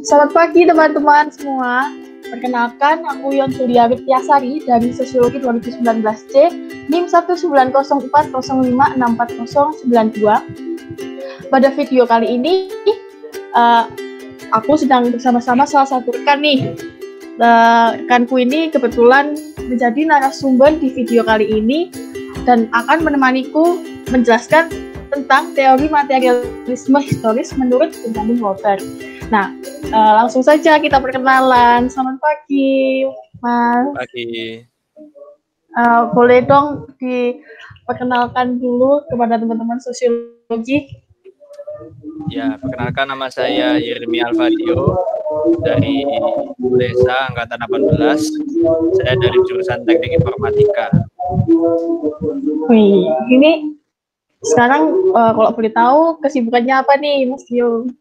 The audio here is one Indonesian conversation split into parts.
Selamat pagi teman-teman semua. Perkenalkan, aku Yon Surya Wityasari dari Sosiologi 2019C, NIM 19040564092. Pada video kali ini, aku sedang bersama-sama salah satu rekan nih. Rekanku ini kebetulan menjadi narasumber di video kali ini dan akan menemaniku menjelaskan tentang teori materialisme historis menurut Benjamin Walker. Nah, langsung saja kita perkenalan. Selamat pagi, Mas. Pagi. Boleh dong diperkenalkan dulu kepada teman-teman sosiologi? Ya, perkenalkan nama saya Yermi Alfadio dari ULESA Angkatan 18. Saya dari jurusan Teknik Informatika. Wih, ini sekarang kalau boleh tahu kesibukannya apa nih, Mas Dio?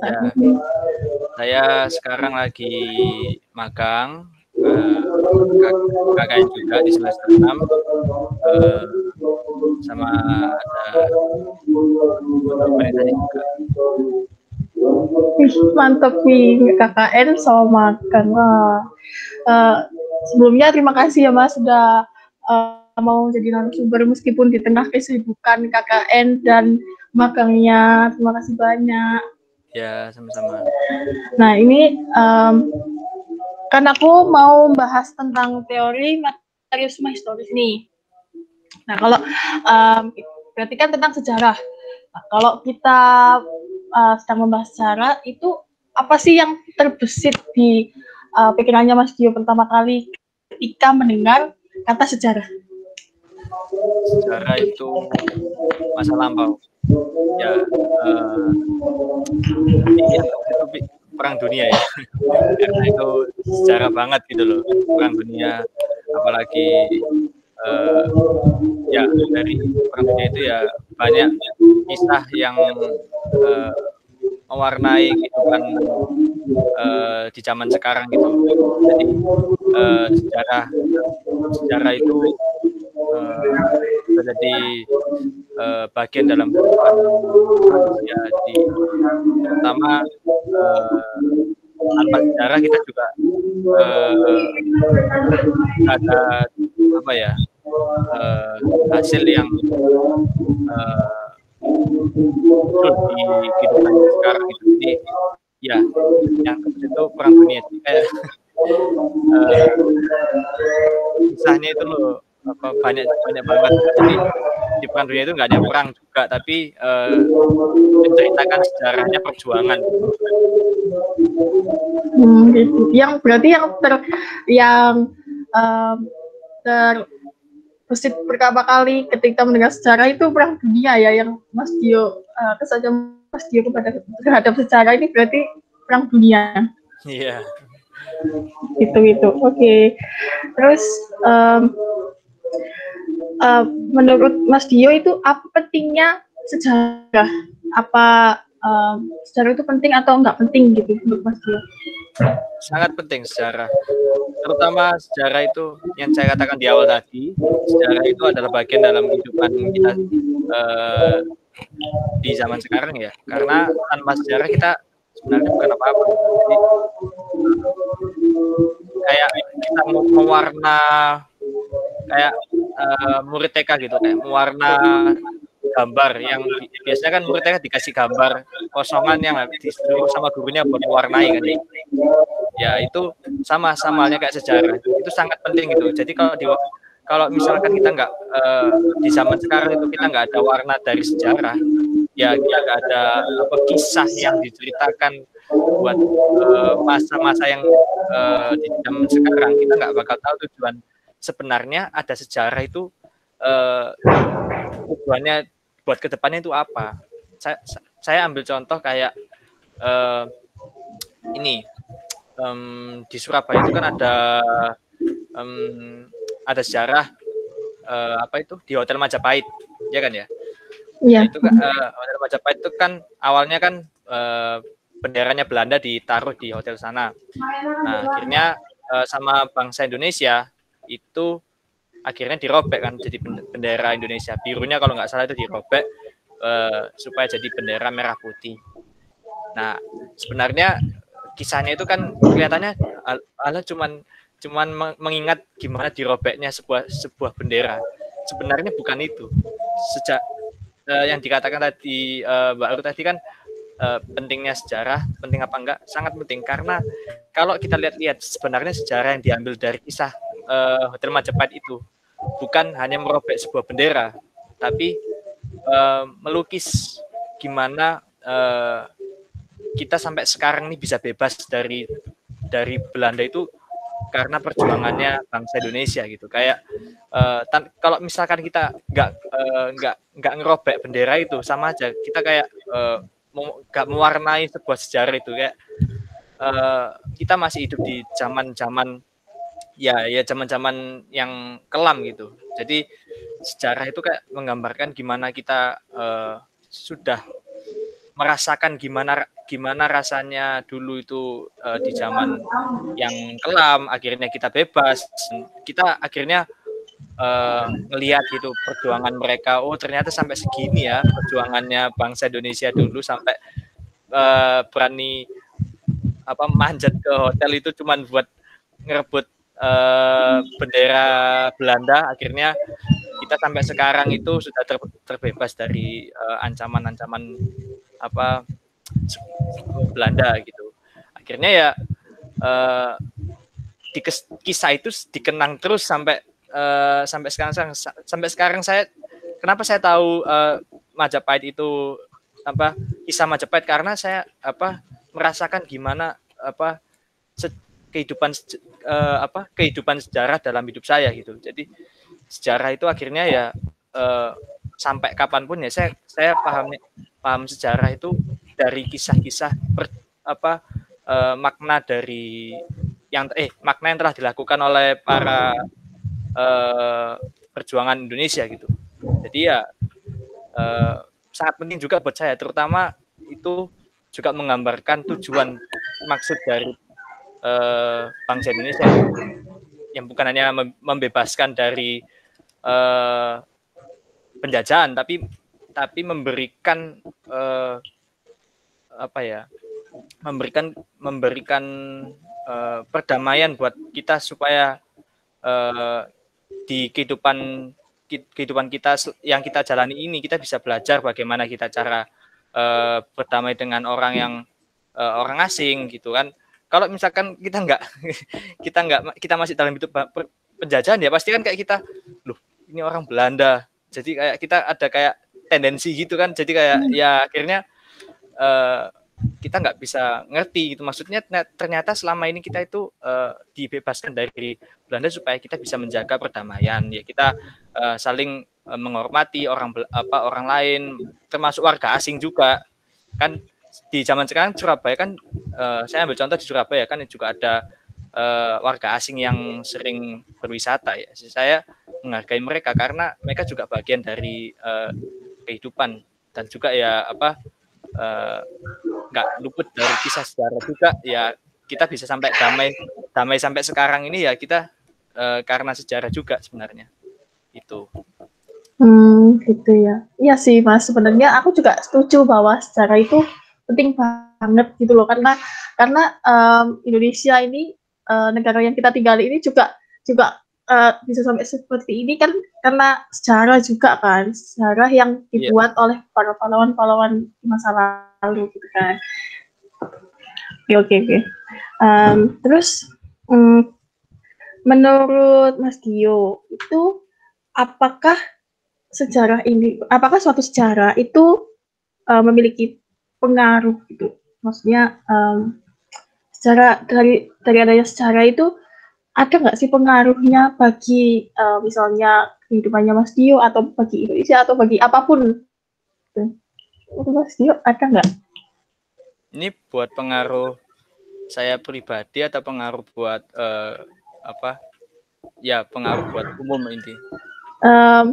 Ya, saya sekarang lagi magang KKN juga di semester 6 sama ada organisasi juga. Mantap nih, KKN sama magang. Sebelumnya terima kasih ya Mas sudah mau jadi narasumber meskipun di tengah kesibukan KKN dan magangnya. Terima kasih banyak. Ya, sama-sama. Nah, ini kan aku mau bahas tentang teori materialisme historis nih. Nah, kalau berarti kan tentang sejarah. Nah, kalau kita sedang membahas sejarah, itu apa sih yang terbesit di pikirannya Mas Dio pertama kali ketika mendengar kata sejarah? Sejarah itu masa lampau. Ya, itu perang dunia ya. Karena itu sejarah banget gitu loh, perang dunia. Apalagi ya dari perang dunia itu ya banyak kisah yang mewarnai kehidupan di zaman sekarang gitu. Jadi sejarah itu menjadi bagian dalam kehidupan manusia, terutama tanpa sejarah kita juga ada apa ya hasil yang muncul di kehidupan sekarang gitu. Jadi ya yang itu perang dunia kayak kisahnya itu loh banyak banget. Jadi di perang dunia itu nggak ada perang juga, tapi menceritakan sejarahnya perjuangan. Gitu. Yang berarti yang terbesit pertama kali ketika mendengar sejarah itu perang dunia ya, yang Mas Dio kesannya Mas Dio terhadap sejarah ini berarti perang dunia. Iya. Gitu. Oke. Terus menurut Mas Dio itu apa pentingnya sejarah? Apa sejarah itu penting atau enggak penting gitu menurut Mas Dio? Sangat penting sejarah. Terutama sejarah itu yang saya katakan di awal tadi, sejarah itu adalah bagian dalam kehidupan kita di zaman sekarang ya. Karena tanpa sejarah kita sebenarnya bukan apa-apa. Jadi kayak kita mewarna kayak murid TK gitu, kayak mewarna gambar yang biasanya kan murid TK dikasih gambar kosongan yang disuruh sama gurunya buat mewarnai kan ya, itu sama halnya kayak sejarah, itu sangat penting gitu. Jadi kalau misalkan kita nggak di zaman sekarang itu kita nggak ada warna dari sejarah, ya kita nggak ada kisah yang diceritakan buat masa-masa yang di zaman sekarang, kita nggak bakal tahu tujuan sebenarnya ada sejarah itu tujuannya buat kedepannya itu apa. Saya ambil contoh kayak ini di Surabaya itu kan ada sejarah apa itu di Hotel Majapahit, ya kan ya? Iya. Itu Hotel Majapahit itu kan awalnya kan benderanya Belanda ditaruh di hotel sana. Nah, akhirnya sama bangsa Indonesia itu akhirnya dirobek kan jadi bendera Indonesia. Birunya kalau nggak salah itu dirobek supaya jadi bendera merah putih. Nah, sebenarnya kisahnya itu kan kelihatannya ala cuman mengingat gimana dirobeknya sebuah bendera. Sebenarnya bukan itu. Sejak yang dikatakan tadi Mbak Aru tadi kan pentingnya sejarah, penting apa enggak? Sangat penting karena kalau kita lihat-lihat sebenarnya sejarah yang diambil dari kisah Hotel Majapahit itu bukan hanya merobek sebuah bendera, tapi melukis gimana kita sampai sekarang ini bisa bebas dari Belanda itu karena perjuangannya bangsa Indonesia gitu. Kayak kalau misalkan kita nggak ngerobek bendera itu sama aja kita kayak nggak mewarnai sebuah sejarah itu kayak kita masih hidup di zaman-zaman zaman-zaman yang kelam gitu. Jadi sejarah itu kayak menggambarkan gimana kita sudah merasakan gimana rasanya dulu itu di zaman yang kelam, akhirnya kita bebas, kita akhirnya ngelihat gitu perjuangan mereka. Oh ternyata sampai segini ya perjuangannya bangsa Indonesia dulu sampai berani manjat ke hotel itu cuman buat ngerebut bendera Belanda. Akhirnya kita sampai sekarang itu sudah terbebas dari ancaman-ancaman Belanda gitu. Akhirnya ya kisah itu dikenang terus sampai sekarang kenapa saya tahu Majapahit itu kisah Majapahit karena saya merasakan gimana kehidupan sejarah dalam hidup saya gitu. Jadi sejarah itu akhirnya ya sampai kapanpun ya saya paham sejarah itu dari kisah-kisah makna dari makna yang telah dilakukan oleh para perjuangan Indonesia gitu. Jadi ya sangat penting juga buat saya, terutama itu juga menggambarkan tujuan maksud dari bangsa Indonesia yang bukan hanya membebaskan dari penjajahan, tapi memberikan memberikan perdamaian buat kita supaya di kehidupan kita yang kita jalani ini kita bisa belajar bagaimana kita cara berdamai dengan orang asing gitu kan. Kalau misalkan kita masih dalam hidup penjajahan ya pasti kan kayak kita loh ini orang Belanda, jadi kayak kita ada kayak tendensi gitu kan, jadi kayak ya akhirnya kita nggak bisa ngerti gitu, maksudnya ternyata selama ini kita itu dibebaskan dari Belanda supaya kita bisa menjaga perdamaian ya, kita saling menghormati orang lain termasuk warga asing juga kan. Di zaman sekarang Surabaya kan saya ambil contoh di Surabaya kan juga ada warga asing yang sering berwisata ya. Saya menghargai mereka karena mereka juga bagian dari kehidupan dan juga ya nggak luput dari kisah sejarah juga ya, kita bisa sampai damai sampai sekarang ini ya kita karena sejarah juga sebenarnya itu. Gitu ya. Iya sih Mas, sebenarnya aku juga setuju bahwa sejarah itu penting banget gitu loh, karena Indonesia ini negara yang kita tinggali ini juga bisa sampai seperti ini kan karena sejarah juga kan, sejarah yang dibuat oleh para pahlawan di masa lalu gitu kan. Oke. Terus menurut Mas Dio itu apakah suatu sejarah itu memiliki pengaruh gitu, maksudnya secara dari adanya sejarah itu ada nggak sih pengaruhnya bagi misalnya kehidupannya Mas Dio atau bagi Indonesia atau bagi apapun? Mas Dio ada nggak? Ini buat pengaruh saya pribadi atau pengaruh buat pengaruh buat umum inti?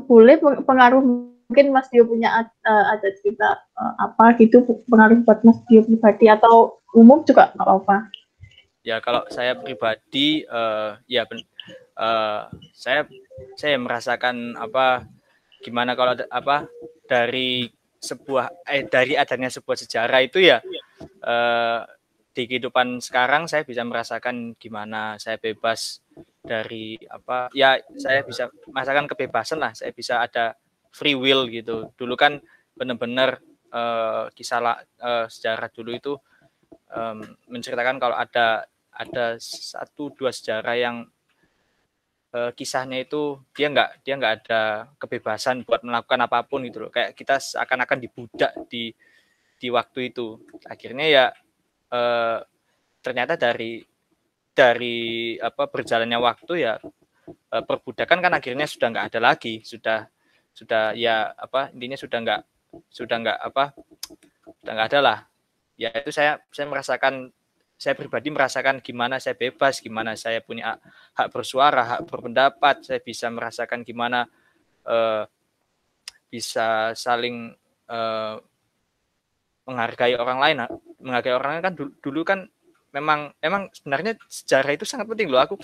Boleh pengaruh, mungkin Mas Dio punya ada cerita apa gitu pengaruh buat Mas Dio pribadi atau umum juga nggak apa-apa. Ya kalau saya pribadi saya merasakan gimana kalau dari adanya sebuah sejarah itu ya di kehidupan sekarang saya bisa merasakan gimana saya bebas dari apa ya, saya bisa merasakan kebebasan lah, saya bisa ada free will gitu. Dulu kan benar-benar kisah sejarah dulu itu menceritakan kalau ada 1-2 sejarah yang kisahnya itu dia nggak ada kebebasan buat melakukan apapun gitu loh, kayak kita seakan-akan dibudak di waktu itu. Akhirnya ya ternyata dari apa berjalannya waktu ya perbudakan kan akhirnya sudah nggak ada lagi, sudah ya apa intinya sudah nggak ada lah. Ya itu saya merasakan, saya pribadi merasakan gimana saya bebas, gimana saya punya hak bersuara, hak berpendapat, saya bisa merasakan gimana bisa saling menghargai orang lain. Menghargai orang lain kan dulu kan memang sebenarnya sejarah itu sangat penting loh. Aku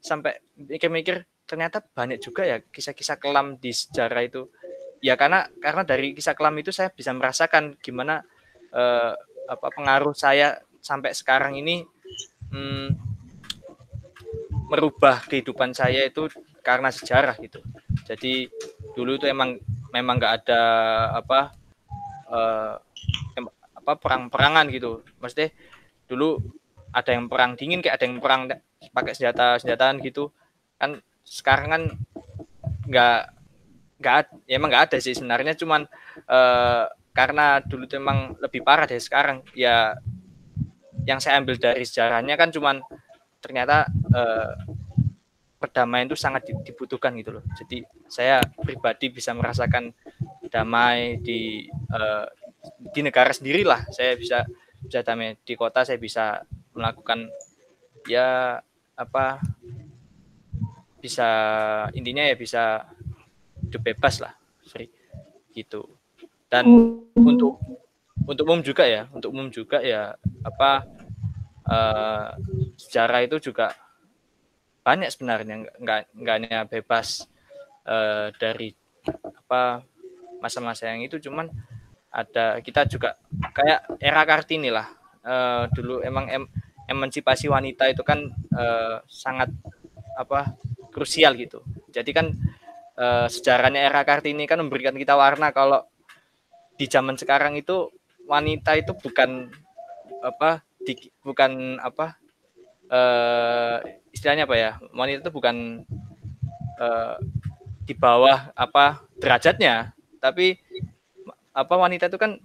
sampai mikir-mikir ternyata banyak juga ya kisah-kisah kelam di sejarah itu. Ya karena dari kisah kelam itu saya bisa merasakan gimana apa pengaruh saya sampai sekarang ini merubah kehidupan saya itu karena sejarah gitu. Jadi dulu itu memang nggak ada apa perang-perangan gitu. Maksudnya dulu ada yang perang dingin, kayak ada yang perang pakai senjataan gitu. Kan sekarang kan emang nggak ada sih sebenarnya, cuman karena dulu itu emang lebih parah dari sekarang. Ya yang saya ambil dari sejarahnya kan cuman ternyata perdamaian itu sangat dibutuhkan gitu loh. Jadi saya pribadi bisa merasakan damai di negara sendiri lah. Saya bisa damai di kota, saya bisa melakukan ya apa bisa intinya ya bisa hidup bebas lah, free gitu. Dan untuk umum juga ya apa sejarah itu juga banyak sebenarnya, nggak hanya bebas dari apa masa-masa yang itu, cuman ada kita juga kayak era Kartini lah. Dulu emang emansipasi wanita itu kan sangat apa krusial gitu. Jadi kan sejarahnya era Kartini kan memberikan kita warna kalau di zaman sekarang itu wanita itu bukan istilahnya apa ya, wanita itu bukan di bawah apa derajatnya, tapi apa wanita itu kan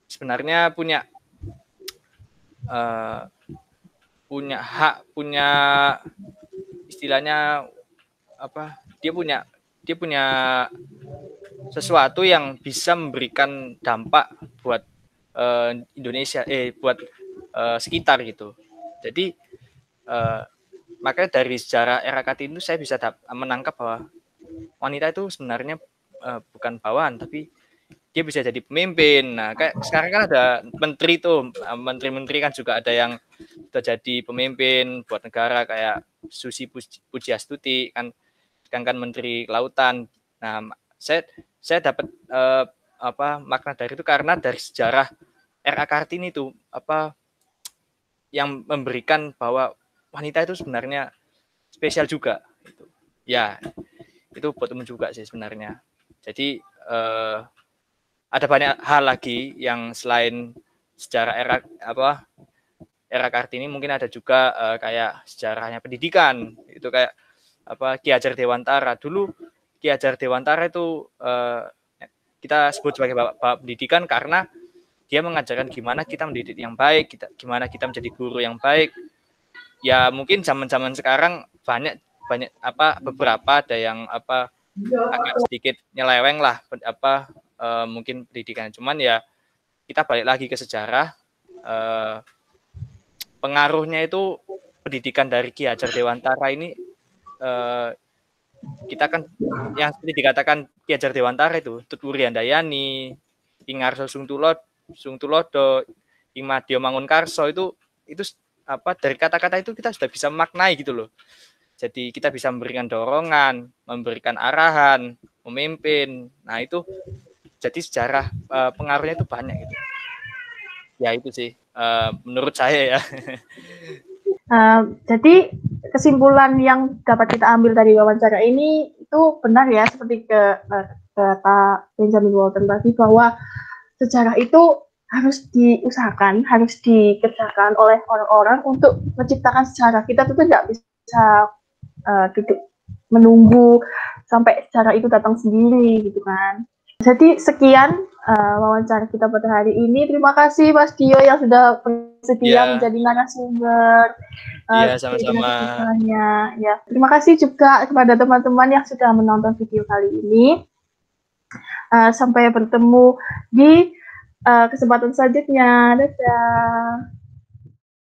sebenarnya punya hak, punya istilahnya apa, dia punya sesuatu yang bisa memberikan dampak buat Indonesia buat sekitar gitu. Jadi makanya dari sejarah era Kartini itu saya bisa menangkap bahwa wanita itu sebenarnya bukan bawahan, tapi dia bisa jadi pemimpin. Nah, kayak sekarang kan ada menteri tuh, menteri-menteri kan juga ada yang sudah jadi pemimpin buat negara kayak Susi Pujiastuti kan menteri kelautan. Nah, saya dapat makna dari itu karena dari sejarah era Kartini itu apa yang memberikan bahwa wanita itu sebenarnya spesial juga gitu. Ya, itu buat temen juga sih sebenarnya. Jadi ada banyak hal lagi yang selain sejarah era Kartini, mungkin ada juga kayak sejarahnya pendidikan. Itu kayak apa Ki Hajar Dewantara. Dulu Ki Hajar Dewantara itu kita sebut sebagai bapak pendidikan karena dia mengajarkan gimana kita mendidik yang baik, gimana kita menjadi guru yang baik. Ya mungkin zaman-zaman sekarang banyak beberapa ada yang agak sedikit nyeleweng lah mungkin pendidikan. Cuman ya kita balik lagi ke sejarah, pengaruhnya itu pendidikan dari Ki Hajar Dewantara ini kita kan yang seperti dikatakan Ki Hajar Dewantara itu Tuturi Handayani, Ingarso Sungtulodo, Imadio Mangunkarso itu dari kata-kata itu kita sudah bisa memaknai gitu loh. Jadi kita bisa memberikan dorongan, memberikan arahan, memimpin. Nah itu jadi sejarah pengaruhnya itu banyak gitu. ya itu sih menurut saya ya. Jadi kesimpulan yang dapat kita ambil dari wawancara ini itu benar ya, seperti kata Benjamin Walton tadi, bahwa sejarah itu harus diusahakan, harus dikerjakan oleh orang-orang untuk menciptakan sejarah. Kita tuh tidak bisa duduk menunggu sampai sejarah itu datang sendiri gitu kan. Jadi sekian wawancara kita pada hari ini. Terima kasih Mas Dio yang sudah bersedia menjadi narasumber. Iya, sama-sama. Ya, terima kasih juga kepada teman-teman yang sudah menonton video kali ini. Sampai bertemu di kesempatan selanjutnya. Dadah.